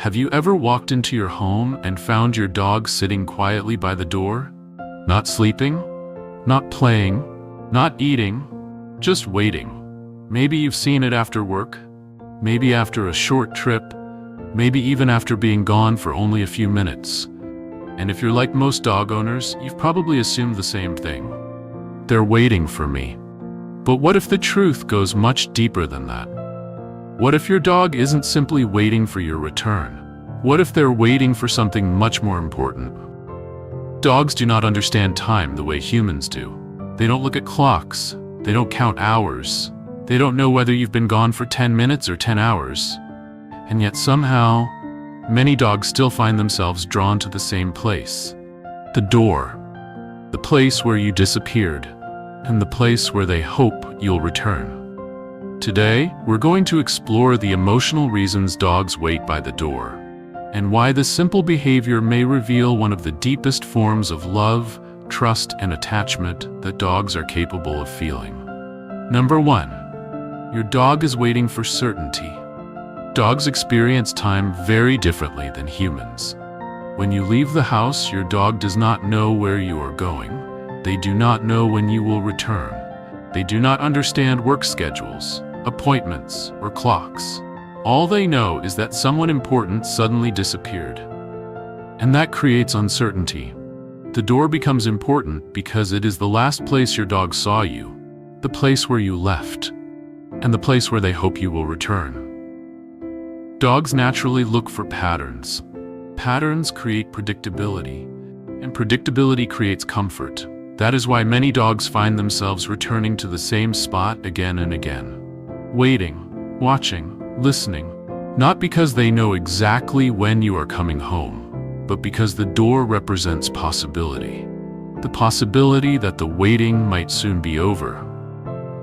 Have you ever walked into your home and found your dog sitting quietly by the door? Not sleeping, not playing, not eating, just waiting. Maybe you've seen it after work, maybe after a short trip, maybe even after being gone for only a few minutes. And if you're like most dog owners, you've probably assumed the same thing. They're waiting for me. But what if the truth goes much deeper than that? What if your dog isn't simply waiting for your return? What if they're waiting for something much more important? Dogs do not understand time the way humans do. They don't look at clocks. They don't count hours. They don't know whether you've been gone for 10 minutes or 10 hours. And yet somehow, many dogs still find themselves drawn to the same place. The door. The place where you disappeared. And the place where they hope you'll return. Today, we're going to explore the emotional reasons dogs wait by the door, and why this simple behavior may reveal one of the deepest forms of love, trust, and attachment that dogs are capable of feeling. Number 1. Your dog is waiting for certainty. Dogs experience time very differently than humans. When you leave the house, your dog does not know where you are going. They do not know when you will return. They do not understand work schedules, appointments, or clocks. All they know is that someone important suddenly disappeared. And that creates uncertainty. The door becomes important because it is the last place your dog saw you, the place where you left, and the place where they hope you will return. Dogs naturally look for patterns. Patterns create predictability, and predictability creates comfort. That is why many dogs find themselves returning to the same spot again and again. Waiting, watching, listening, not because they know exactly when you are coming home, but because the door represents possibility. The possibility that the waiting might soon be over.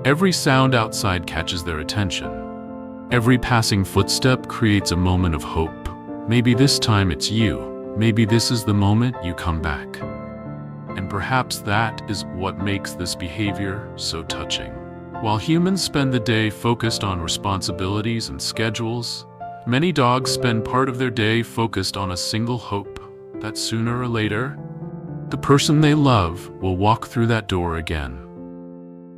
Every sound outside catches their attention. Every passing footstep creates a moment of hope. Maybe this time it's you. Maybe this is the moment you come back. And perhaps that is what makes this behavior so touching. While humans spend the day focused on responsibilities and schedules, many dogs spend part of their day focused on a single hope, that sooner or later, the person they love will walk through that door again.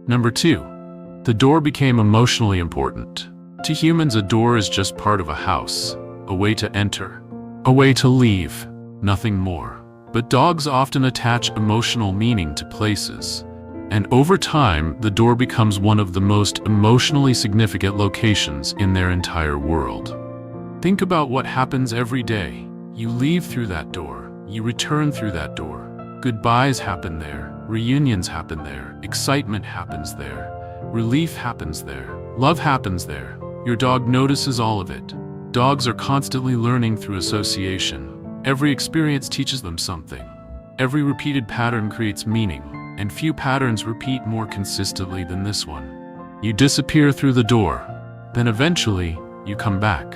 Number 2. The door became emotionally important. To humans, a door is just part of a house, a way to enter, a way to leave, nothing more. But dogs often attach emotional meaning to places. And over time, the door becomes one of the most emotionally significant locations in their entire world. Think about what happens every day. You leave through that door. You return through that door. Goodbyes happen there. Reunions happen there. Excitement happens there. Relief happens there. Love happens there. Your dog notices all of it. Dogs are constantly learning through association. Every experience teaches them something. Every repeated pattern creates meaning. And few patterns repeat more consistently than this one. You disappear through the door, then eventually you come back.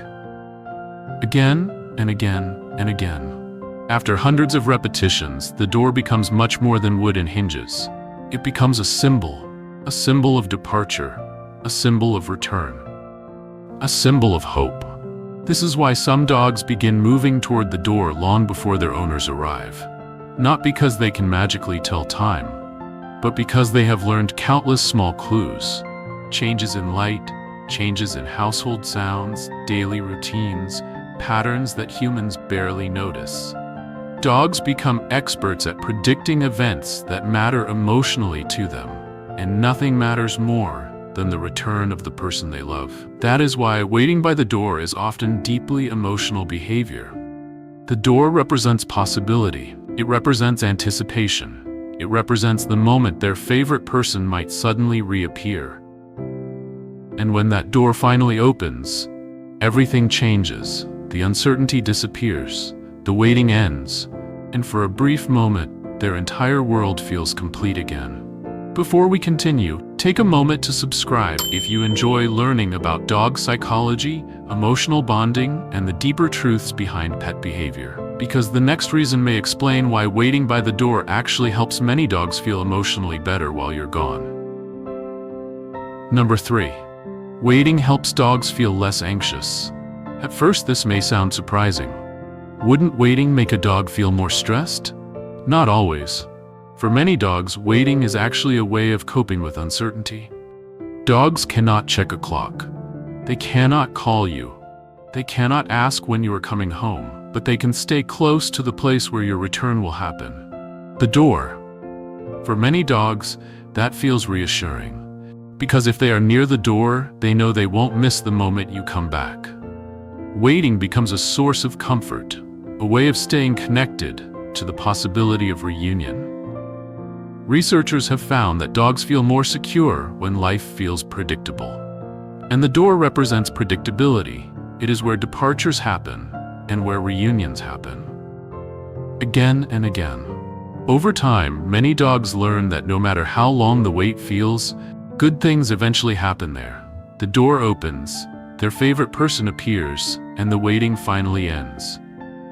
Again and again and again. After hundreds of repetitions, the door becomes much more than wood and hinges. It becomes a symbol of departure, a symbol of return, a symbol of hope. This is why some dogs begin moving toward the door long before their owners arrive. Not because they can magically tell time, but because they have learned countless small clues. Changes in light, changes in household sounds, daily routines, patterns that humans barely notice. Dogs become experts at predicting events that matter emotionally to them, and nothing matters more than the return of the person they love. That is why waiting by the door is often deeply emotional behavior. The door represents possibility. It represents anticipation. It represents the moment their favorite person might suddenly reappear. And when that door finally opens, everything changes. The uncertainty disappears. The waiting ends. And for a brief moment, their entire world feels complete again. Before we continue, take a moment to subscribe if you enjoy learning about dog psychology, emotional bonding, and the deeper truths behind pet behavior. Because the next reason may explain why waiting by the door actually helps many dogs feel emotionally better while you're gone. Number 3. Waiting helps dogs feel less anxious. At first, this may sound surprising. Wouldn't waiting make a dog feel more stressed? Not always. For many dogs, waiting is actually a way of coping with uncertainty. Dogs cannot check a clock. They cannot call you. They cannot ask when you are coming home, but they can stay close to the place where your return will happen. The door. For many dogs, that feels reassuring. Because if they are near the door, they know they won't miss the moment you come back. Waiting becomes a source of comfort, a way of staying connected to the possibility of reunion. Researchers have found that dogs feel more secure when life feels predictable. And the door represents predictability. It is where departures happen and where reunions happen. Again and again. Over time, many dogs learn that no matter how long the wait feels, good things eventually happen there. The door opens, their favorite person appears, and the waiting finally ends.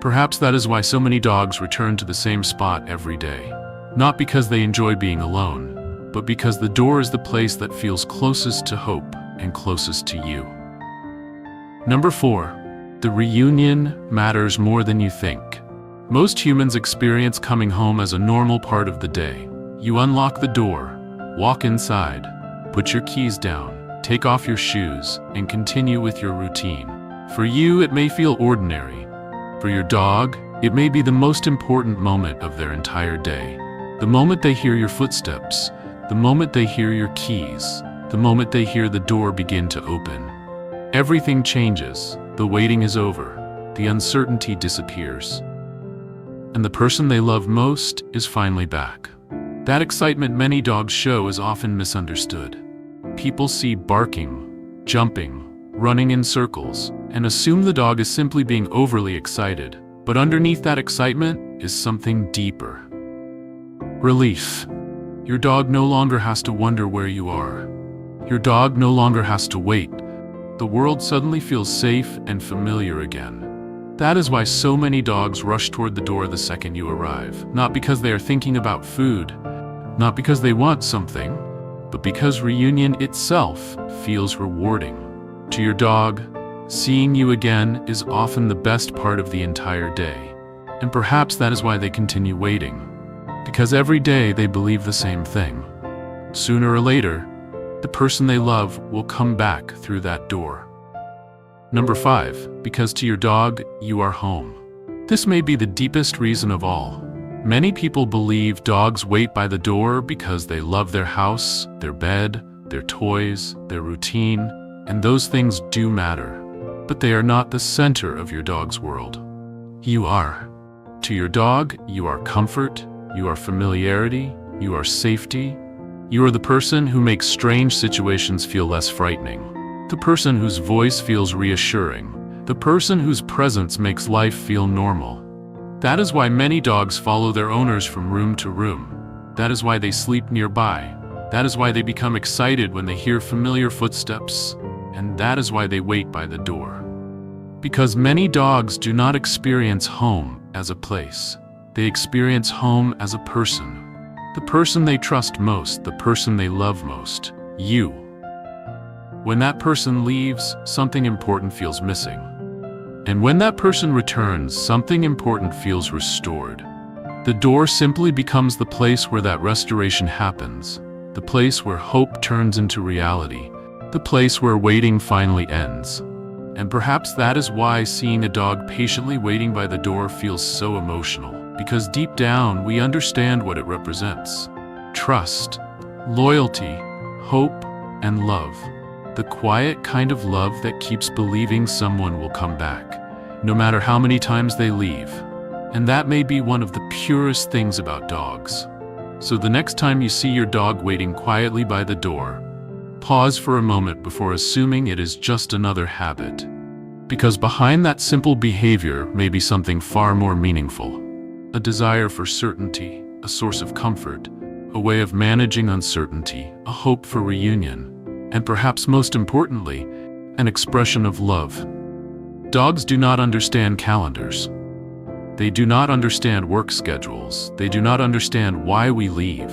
Perhaps that is why so many dogs return to the same spot every day. Not because they enjoy being alone, but because the door is the place that feels closest to hope and closest to you. Number 4. The reunion matters more than you think. Most humans experience coming home as a normal part of the day. You unlock the door, walk inside, put your keys down, take off your shoes, and continue with your routine. For you, it may feel ordinary. For your dog, it may be the most important moment of their entire day. The moment they hear your footsteps, the moment they hear your keys, the moment they hear the door begin to open. Everything changes. The waiting is over. The uncertainty disappears. And the person they love most is finally back. That excitement many dogs show is often misunderstood. People see barking, jumping, running in circles, and assume the dog is simply being overly excited. But underneath that excitement is something deeper. Relief. Your dog no longer has to wonder where you are. Your dog no longer has to wait. The world suddenly feels safe and familiar again. That is why so many dogs rush toward the door the second you arrive. Not because they are thinking about food, not because they want something, but because reunion itself feels rewarding. To your dog, seeing you again is often the best part of the entire day. And perhaps that is why they continue waiting. Because every day they believe the same thing. Sooner or later, the person they love will come back through that door. Number 5, because to your dog, you are home. This may be the deepest reason of all. Many people believe dogs wait by the door because they love their house, their bed, their toys, their routine, and those things do matter. But they are not the center of your dog's world. You are. To your dog, you are comfort, you are familiarity, you are safety. You are the person who makes strange situations feel less frightening. The person whose voice feels reassuring. The person whose presence makes life feel normal. That is why many dogs follow their owners from room to room. That is why they sleep nearby. That is why they become excited when they hear familiar footsteps. And that is why they wait by the door. Because many dogs do not experience home as a place. They experience home as a person. The person they trust most, the person they love most, you. When that person leaves, something important feels missing. And when that person returns, something important feels restored. The door simply becomes the place where that restoration happens, the place where hope turns into reality, the place where waiting finally ends. And perhaps that is why seeing a dog patiently waiting by the door feels so emotional. Because deep down, we understand what it represents. Trust, loyalty, hope, and love. The quiet kind of love that keeps believing someone will come back, no matter how many times they leave. And that may be one of the purest things about dogs. So the next time you see your dog waiting quietly by the door, pause for a moment before assuming it is just another habit. Because behind that simple behavior may be something far more meaningful. A desire for certainty, a source of comfort, a way of managing uncertainty, a hope for reunion, and perhaps most importantly, an expression of love. Dogs do not understand calendars. They do not understand work schedules. They do not understand why we leave,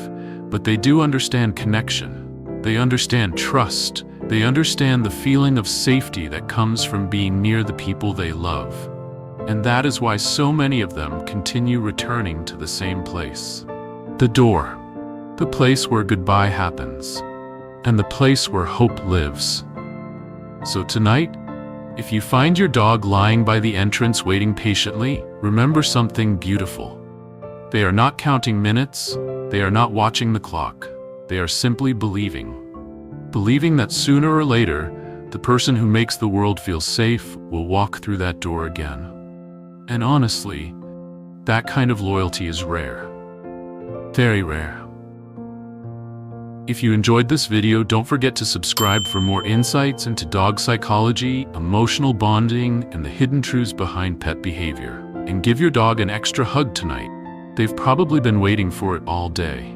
but they do understand connection. They understand trust. They understand the feeling of safety that comes from being near the people they love. And that is why so many of them continue returning to the same place. The door. The place where goodbye happens. And the place where hope lives. So tonight, if you find your dog lying by the entrance waiting patiently, remember something beautiful. They are not counting minutes, they are not watching the clock, they are simply believing. Believing that sooner or later, the person who makes the world feel safe will walk through that door again. And honestly, that kind of loyalty is rare. Very rare. If you enjoyed this video, don't forget to subscribe for more insights into dog psychology, emotional bonding, and the hidden truths behind pet behavior. And give your dog an extra hug tonight. They've probably been waiting for it all day.